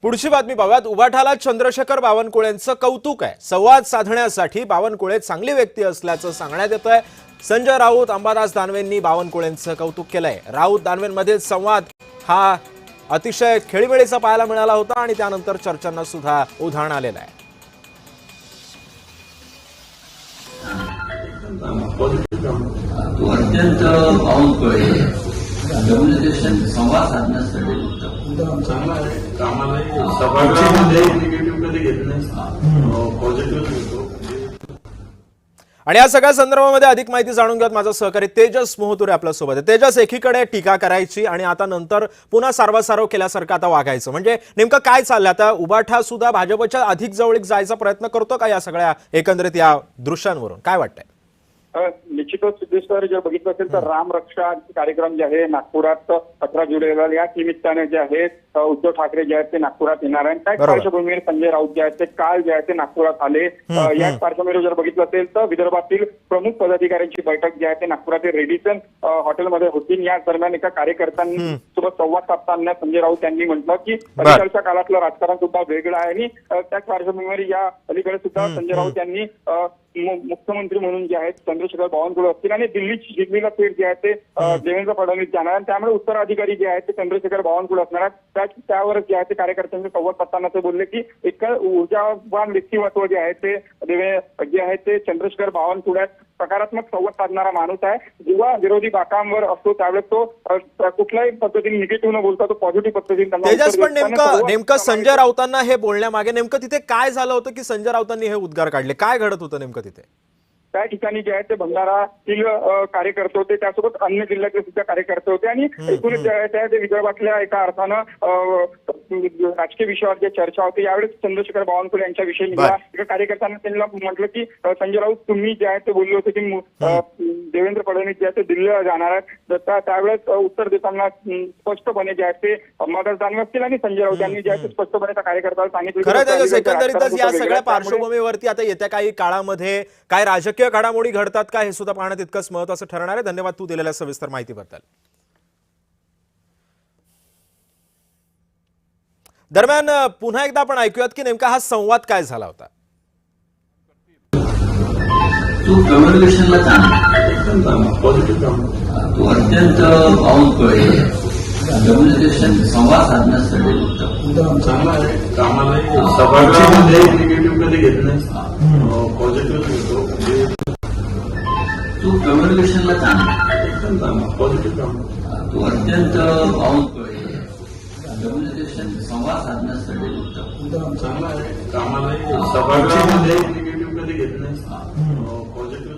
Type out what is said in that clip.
पुढची बातमी पाहूयात। उभाठाला चंद्रशेखर बावनकुळेंचं कौतुक आहे। संवाद साधण्यासाठी बावनकुळे चांगली व्यक्ती असल्याचं सांगण्यात येतंय। संजय राऊत, अंबादास दानवेंनी बावनकुळेंचं कौतुक केलंय। राऊत दानवेंमध्ये संवाद हा अतिशय खेळीमेळीचा पाहायला मिळाला होता आणि त्यानंतर चर्चांना सुद्धा उधाण आलेलं आहे। अत्यंत बावनकुळे कम्युनिकेशन संवाद साधण्यासाठी चांगला आहे। कामाला सभागृहामध्ये निगेटिव्ह कधी घेत नाही, पॉझिटिव्ह घेतो। आणि या सगळ्या संदर्भामध्ये अधिक माहिती जाणून घेत माझा सहकारी तेजस मोहतुरे आपल्या सोबत आहे। तेजस, एकीकडे टीका करायची आणि आता नंतर पुन्हा सारवासारव केल्यासारखं आता वागायचं, म्हणजे नेमकं काय चाललंय? आता उभाठा सुद्धा भाजपच्या अधिक जवळीक जायचा प्रयत्न करतो का? या सगळ्या एकंदरीत या दृश्यांवरून काय वाटतंय? निश्चितच सिद्धेश्वर जर बघितलं असेल तर राम रक्षा कार्यक्रम जे आहे नागपुरात 18 जुलैला या निमित्ताने जे आहे उद्धव ठाकरे जे आहेत ते नागपुरात येणार आहेत। त्याच पार्श्वभूमीवर संजय राऊत जे आहेत ते काल जे आहे ते नागपुरात आले। याच पार्श्वभूमीवर जर बघितलं असेल तर विदर्भातील प्रमुख पदाधिकाऱ्यांची बैठक जी आहे ते नागपुरातील रेडिसन हॉटेलमध्ये होती। या दरम्यान एका कार्यकर्त्यांसोबत संवाद साधताना संजय राऊत यांनी म्हटलं की अलीकडच्या काळातलं राजकारण सुद्धा वेगळं आहे आणि त्याच पार्श्वभूमीवर या अलीकडे सुद्धा संजय राऊत यांनी मुख्यमंत्री म्हणून जे आहेत चंद्रशेखर बावनकुळे असतील आणि दिल्लीला सीट जे आहे ते देवेंद्र फडणवीस जाणार आणि त्यामुळे उत्तराधिकारी जे आहेत ते चंद्रशेखर बावनकुळे असणार आहेत। त्यावरच जे आहे ते कार्यकर्त्यांचे संवाद साधताना ते बोलले की एक ऊर्जावान व्यक्तिमत्व जे आहे ते जे आहे ते चंद्रशेखर बावनकुळे सकारात्मक संवाद साधणारा माणूस आहे। जेव्हा विरोधी बाकांवर असतो त्यावेळेस तो कुठल्याही पद्धतीने निगेटिव्ह न बोलता तो पॉझिटिव्ह पद्धतीने। तेजस, पण नेमकं संजय राऊतांना हे बोलण्यामागे नेमकं तिथे काय झालं होतं की संजय राऊतांनी हे उद्गार काढले? काय घडत होतं नेमकं तिथे? त्या ठिकाणी जे आहे ते भंडारातील कार्यकर्ते होते, त्यासोबत अन्य जिल्ह्यातले सुद्धा कार्यकर्ते होते आणि एकूणच जे आहे ते विदर्भातल्या एका अर्थानं राजकीय विषयावर जे चर्चा होती। यावेळेस चंद्रशेखर बावनकुळे यांच्याविषयी एका कार्यकर्त्यांना त्यांना म्हटलं की संजय राऊत तुम्ही जे आहे ते बोलले होते की देवेंद्र फडणवीस जे आहे ते दिल्लीला जाणार आहेत। त्यावेळेस उत्तर देताना स्पष्टपणे जे आहे ते अंबादास दानवे असतील आणि संजय राऊत यांनी जे आहे ते स्पष्टपणे त्या कार्यकर्त्याला सांगितलं। खरं एकंदरीतच या सगळ्या पार्श्वभूमीवरती आता येत्या काही काळामध्ये काय राजकीय घडामोडी घडतात का हे सुद्धा पाहणं तितकंच महत्त्वाचं ठरणार आहे। धन्यवाद तू दिलेल्या सविस्तर माहितीबद्दल। दरम्यान पुन्हा एकदा आपण ऐकूयात की नेमका हा संवाद काय झाला होता। तू कम्युनिकेशनला पॉझिटिव्ह काम तू अत्यंत बावनकुळे कम्युनिकेशन संवाद साधण्यासाठी चांगला आहे। कामाला सभागृहामध्ये निगेटिव्ह कधी घेत नाही, पॉझिटिव्ह घेतो। तू कम्युनिकेशनला पॉझिटिव्ह काम तू अत्यंत बावनकुळे कम्युनिकेशन संवाद साधण्यासाठी चांगला आहे। कामाला सभागृहामध्ये निगेटिव्ह कधी घेत नाही, पॉझिटिव्ह